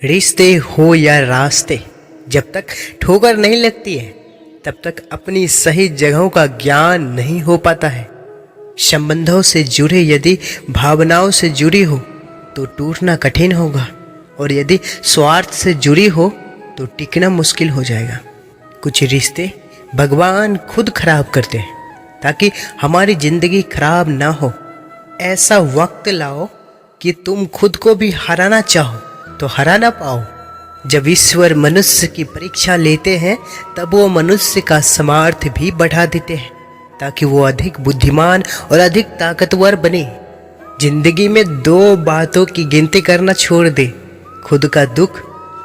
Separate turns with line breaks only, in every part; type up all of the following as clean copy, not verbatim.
रिश्ते हो या रास्ते, जब तक ठोकर नहीं लगती है तब तक अपनी सही जगहों का ज्ञान नहीं हो पाता है। संबंधों से जुड़े यदि भावनाओं से जुड़ी हो तो टूटना कठिन होगा, और यदि स्वार्थ से जुड़ी हो तो टिकना मुश्किल हो जाएगा। कुछ रिश्ते भगवान खुद खराब करते हैं ताकि हमारी जिंदगी खराब ना हो। ऐसा वक्त लाओ कि तुम खुद को भी हराना चाहो तो हरा ना पाओ। जब ईश्वर मनुष्य की परीक्षा लेते हैं तब वो मनुष्य का सामर्थ्य भी बढ़ा देते हैं ताकि वो अधिक बुद्धिमान और अधिक ताकतवर बने। जिंदगी में दो बातों की गिनती करना छोड़ दे, खुद का दुख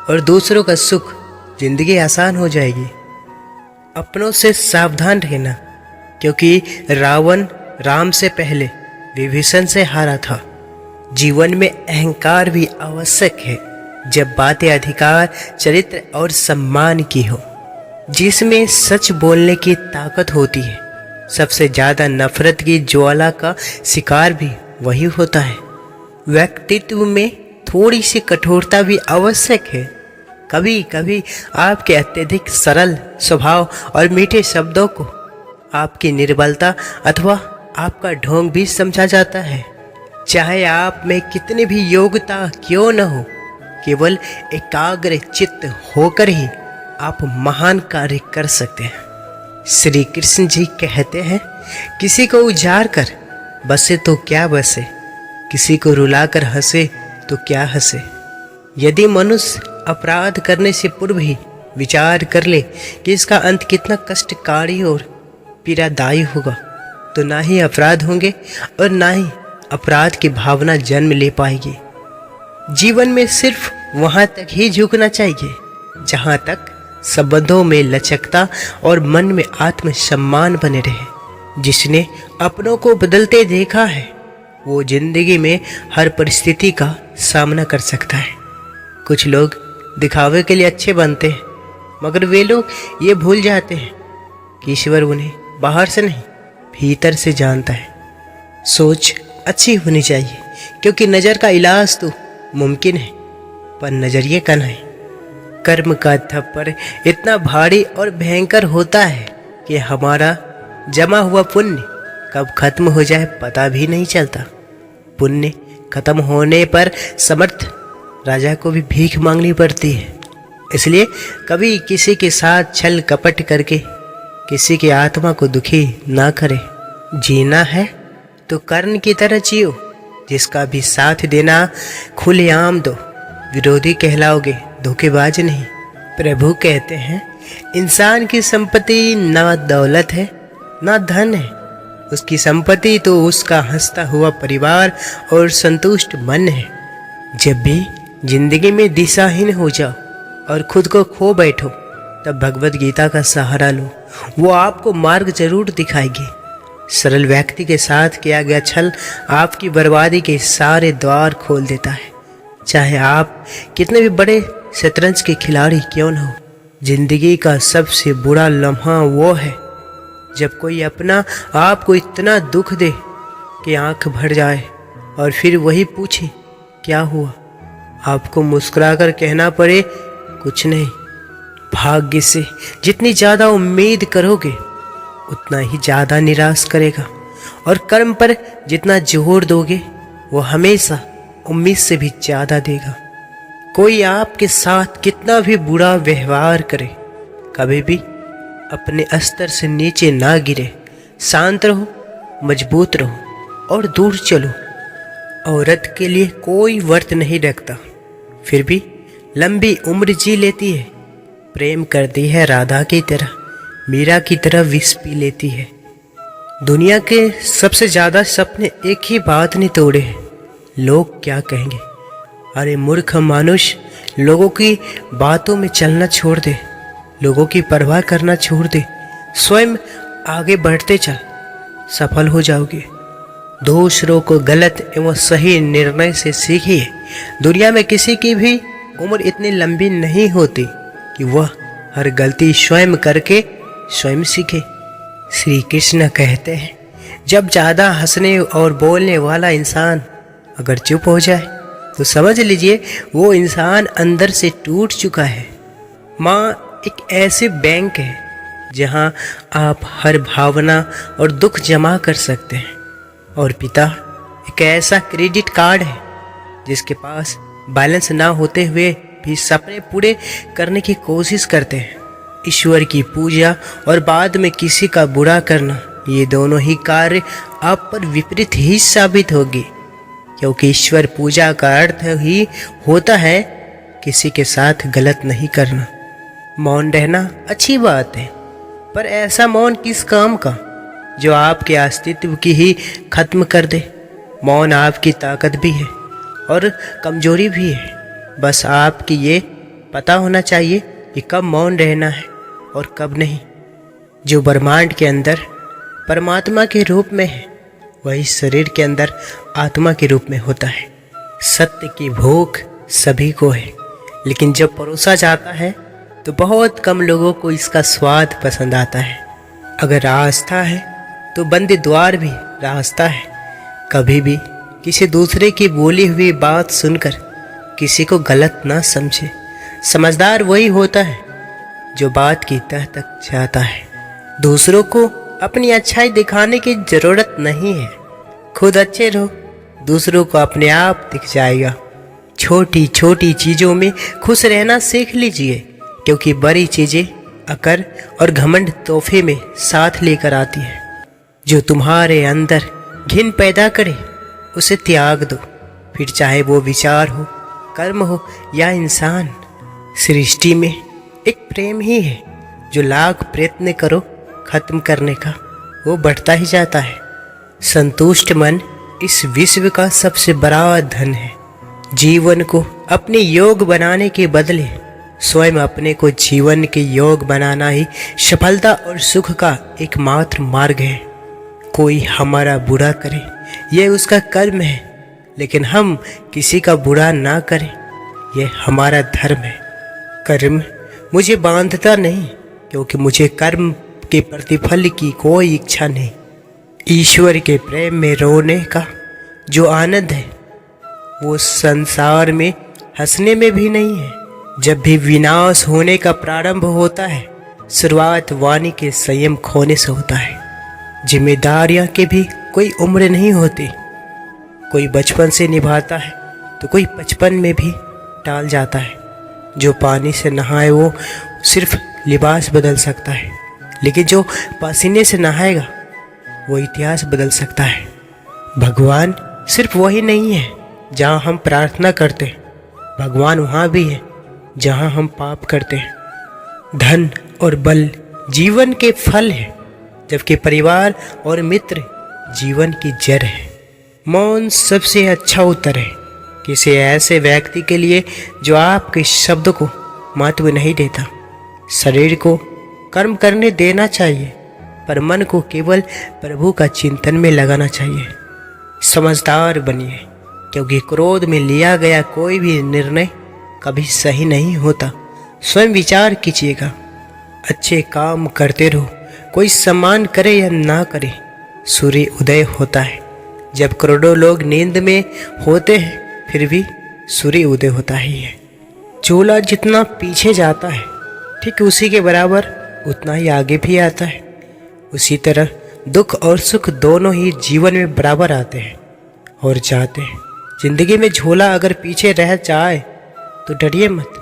और दूसरों का सुख। जिंदगी आसान हो जाएगी। अपनों से सावधान रहना, क्योंकि रावण राम से पहले विभीषण से हारा था। जीवन में अहंकार भी आवश्यक है जब बातें अधिकार, चरित्र और सम्मान की हो, जिसमें सच बोलने की ताकत होती है। सबसे ज्यादा नफरत की ज्वाला का शिकार भी वही होता है। व्यक्तित्व में थोड़ी सी कठोरता भी आवश्यक है। कभी कभी आपके अत्यधिक सरल स्वभाव और मीठे शब्दों को आपकी निर्बलता अथवा आपका ढोंग भी समझा जाता है। चाहे आप में कितनी भी योग्यता क्यों न हो, केवल एकाग्र चित्त होकर ही आप महान कार्य कर सकते हैं। श्री कृष्ण जी कहते हैं, किसी को उजाड़ कर बसे तो क्या बसे, किसी को रुलाकर हंसे तो क्या हंसे। यदि मनुष्य अपराध करने से पूर्व ही विचार कर ले कि इसका अंत कितना कष्टकारी और पीड़ादायी होगा, तो ना ही अपराध होंगे और ना ही अपराध की भावना जन्म ले पाएगी। जीवन में सिर्फ वहां तक ही झुकना चाहिए जहां तक संबंधों में लचकता और मन में आत्मसम्मान बने रहे। जिसने अपनों को बदलते देखा है वो जिंदगी में हर परिस्थिति का सामना कर सकता है। कुछ लोग दिखावे के लिए अच्छे बनते हैं, मगर वे लोग ये भूल जाते हैं कि ईश्वर उन्हें बाहर से नहीं भीतर से जानता है। सोच अच्छी होनी चाहिए, क्योंकि नज़र का इलाज तो मुमकिन है पर नजरिए का नहीं। कर्म का थप्पड़ इतना भारी और भयंकर होता है कि हमारा जमा हुआ पुण्य कब खत्म हो जाए पता भी नहीं चलता। पुण्य खत्म होने पर समर्थ राजा को भी भीख मांगनी पड़ती है। इसलिए कभी किसी के साथ छल कपट करके किसी की आत्मा को दुखी ना करे। जीना है तो कर्ण की तरह जियो, जिसका भी साथ देना खुलेआम दो। विरोधी कहलाओगे, धोखेबाज नहीं। प्रभु कहते हैं, इंसान की संपत्ति ना दौलत है ना धन है, उसकी संपत्ति तो उसका हंसता हुआ परिवार और संतुष्ट मन है। जब भी जिंदगी में दिशाहीन हो जाओ और खुद को खो बैठो तब भगवत गीता का सहारा लो, वो आपको मार्ग जरूर दिखाएगी। सरल व्यक्ति के साथ किया गया छल आपकी बर्बादी के सारे द्वार खोल देता है। चाहे आप कितने भी बड़े शतरंज के खिलाड़ी क्यों न हो, जिंदगी का सबसे बुरा लम्हा वो है जब कोई अपना आपको इतना दुख दे कि आंख भर जाए और फिर वही पूछे क्या हुआ। आपको मुस्कुराकर कहना पड़े कुछ नहीं। भाग्य से जितनी ज़्यादा उम्मीद करोगे उतना ही ज़्यादा निराश करेगा, और कर्म पर जितना जोर दोगे वो हमेशा उम्मीद से भी ज़्यादा देगा। कोई आपके साथ कितना भी बुरा व्यवहार करे, कभी भी अपने स्तर से नीचे ना गिरे। शांत रहो, मजबूत रहो और दूर चलो। औरत के लिए कोई वर्त नहीं रखता, फिर भी लंबी उम्र जी लेती है। प्रेम करती है राधा की तरह, मीरा की तरह विष पी लेती है। दुनिया के सबसे ज़्यादा सपने एक ही बात ने तोड़े हैं, लोग क्या कहेंगे। अरे मूर्ख मानुष, लोगों की बातों में चलना छोड़ दे, लोगों की परवाह करना छोड़ दे, स्वयं आगे बढ़ते चल, सफल हो जाओगे। दूसरों को गलत एवं सही निर्णय से सीखिए। दुनिया में किसी की भी उम्र इतनी लंबी नहीं होती कि वह हर गलती स्वयं करके स्वयं सीखे। श्री कृष्ण कहते हैं, जब ज़्यादा हंसने और बोलने वाला इंसान अगर चुप हो जाए तो समझ लीजिए वो इंसान अंदर से टूट चुका है। माँ एक ऐसे बैंक है जहाँ आप हर भावना और दुख जमा कर सकते हैं, और पिता एक ऐसा क्रेडिट कार्ड है जिसके पास बैलेंस ना होते हुए भी सपने पूरे करने की कोशिश करते हैं। ईश्वर की पूजा और बाद में किसी का बुरा करना, ये दोनों ही कार्य आप पर विपरीत ही साबित होगी, क्योंकि ईश्वर पूजा का अर्थ ही होता है किसी के साथ गलत नहीं करना। मौन रहना अच्छी बात है, पर ऐसा मौन किस काम का जो आपके अस्तित्व की ही खत्म कर दे। मौन आपकी ताकत भी है और कमजोरी भी है। बस आपकी ये पता होना चाहिए कि कब मौन रहना है और कब नहीं। जो ब्रह्मांड के अंदर परमात्मा के रूप में है, वही शरीर के अंदर आत्मा के रूप में होता है। सत्य की भूख सभी को है, लेकिन जब परोसा जाता है तो बहुत कम लोगों को इसका स्वाद पसंद आता है। अगर आस्था है तो बंद द्वार भी रास्ता है। कभी भी किसी दूसरे की बोली हुई बात सुनकर किसी को गलत ना समझे। समझदार वही होता है जो बात की तह तक जाता है। दूसरों को अपनी अच्छाई दिखाने की जरूरत नहीं है। खुद अच्छे रहो, दूसरों को अपने आप दिख जाएगा। छोटी छोटी चीज़ों में खुश रहना सीख लीजिए, क्योंकि बड़ी चीज़ें अकर और घमंड तोहफे में साथ लेकर आती है। जो तुम्हारे अंदर घिन पैदा करे उसे त्याग दो, फिर चाहे वो विचार हो, कर्म हो या इंसान। सृष्टि में एक प्रेम ही है जो लाख प्रयत्न करो खत्म करने का, वो बढ़ता ही जाता है। संतुष्ट मन इस विश्व का सबसे बड़ा धन है। जीवन को अपने योग बनाने के बदले स्वयं अपने को जीवन के योग बनाना ही सफलता और सुख का एकमात्र मार्ग है। कोई हमारा बुरा करे यह उसका कर्म है, लेकिन हम किसी का बुरा ना करें यह हमारा धर्म है। कर्म मुझे बांधता नहीं, क्योंकि मुझे कर्म के प्रतिफल की कोई इच्छा नहीं। ईश्वर के प्रेम में रोने का जो आनंद है वो संसार में हंसने में भी नहीं है। जब भी विनाश होने का प्रारंभ होता है, शुरुआत वाणी के संयम खोने से होता है। जिम्मेदारियां के भी कोई उम्र नहीं होती। कोई बचपन से निभाता है तो कोई 55 में भी टाल जाता है। जो पानी से नहाए वो सिर्फ लिबास बदल सकता है, लेकिन जो पसीने से नहाएगा वो इतिहास बदल सकता है। भगवान सिर्फ वही नहीं है जहाँ हम प्रार्थना करते हैं, भगवान वहाँ भी है जहाँ हम पाप करते हैं। धन और बल जीवन के फल है, जबकि परिवार और मित्र जीवन की जड़ है। मौन सबसे अच्छा उत्तर है किसी ऐसे व्यक्ति के लिए जो आपके शब्द को महत्व नहीं देता। शरीर को कर्म करने देना चाहिए, पर मन को केवल प्रभु का चिंतन में लगाना चाहिए। समझदार बनिए, क्योंकि क्रोध में लिया गया कोई भी निर्णय कभी सही नहीं होता। स्वयं विचार कीजिएगा। अच्छे काम करते रहो, कोई सम्मान करे या ना करे, सूर्य उदय होता है। जब करोड़ों लोग नींद में होते हैं फिर भी सूर्य उदय होता ही है। चूल्हा जितना पीछे जाता है ठीक उसी के बराबर उतना ही आगे भी आता है। उसी तरह दुख और सुख दोनों ही जीवन में बराबर आते हैं और जाते हैं। जिंदगी में झोला अगर पीछे रह जाए तो डरिए मत,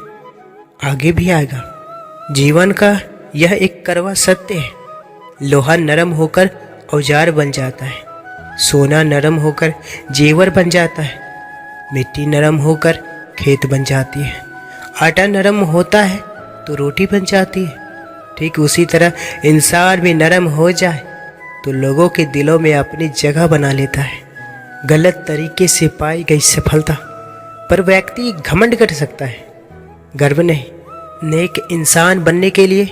आगे भी आएगा। जीवन का यह एक कड़वा सत्य है। लोहा नरम होकर औजार बन जाता है, सोना नरम होकर जेवर बन जाता है, मिट्टी नरम होकर खेत बन जाती है, आटा नरम होता है तो रोटी बन जाती है। ठीक उसी तरह इंसान भी नरम हो जाए तो लोगों के दिलों में अपनी जगह बना लेता है। गलत तरीके से पाई गई सफलता पर व्यक्ति घमंड कर सकता है, गर्व नहीं। नेक इंसान बनने के लिए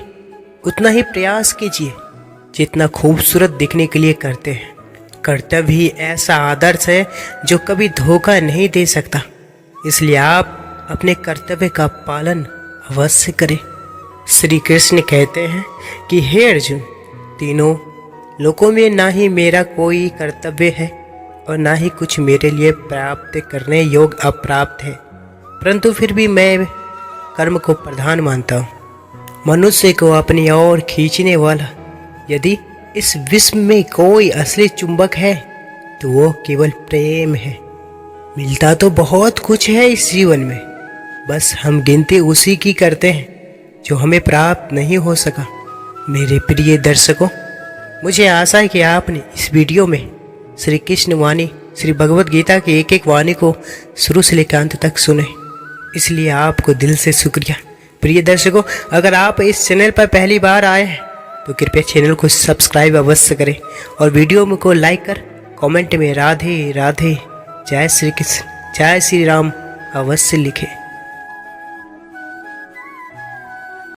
उतना ही प्रयास कीजिए जितना खूबसूरत दिखने के लिए करते हैं। कर्तव्य ही ऐसा आदर्श है जो कभी धोखा नहीं दे सकता, इसलिए आप अपने कर्तव्य का पालन अवश्य करें। श्री कृष्ण कहते हैं कि हे अर्जुन, तीनों लोकों में ना ही मेरा कोई कर्तव्य है और ना ही कुछ मेरे लिए प्राप्त करने योग्य अप्राप्त है, परंतु फिर भी मैं कर्म को प्रधान मानता हूँ, मनुष्य को अपनी ओर खींचने वाला। यदि इस विश्व में कोई असली चुंबक है तो वो केवल प्रेम है। मिलता तो बहुत कुछ है इस जीवन में, बस हम गिनती उसी की करते हैं जो हमें प्राप्त नहीं हो सका। मेरे प्रिय दर्शकों, मुझे आशा है कि आपने इस वीडियो में श्री कृष्ण वाणी, श्री भगवत गीता की एक एक वाणी को शुरू से लेकर अंत तक सुने, इसलिए आपको दिल से शुक्रिया। प्रिय दर्शकों, अगर आप इस चैनल पर पहली बार आए हैं तो कृपया चैनल को सब्सक्राइब अवश्य करें और वीडियो को लाइक कर कमेंट में राधे राधे, जय श्री कृष्ण, जय श्री राम अवश्य लिखें।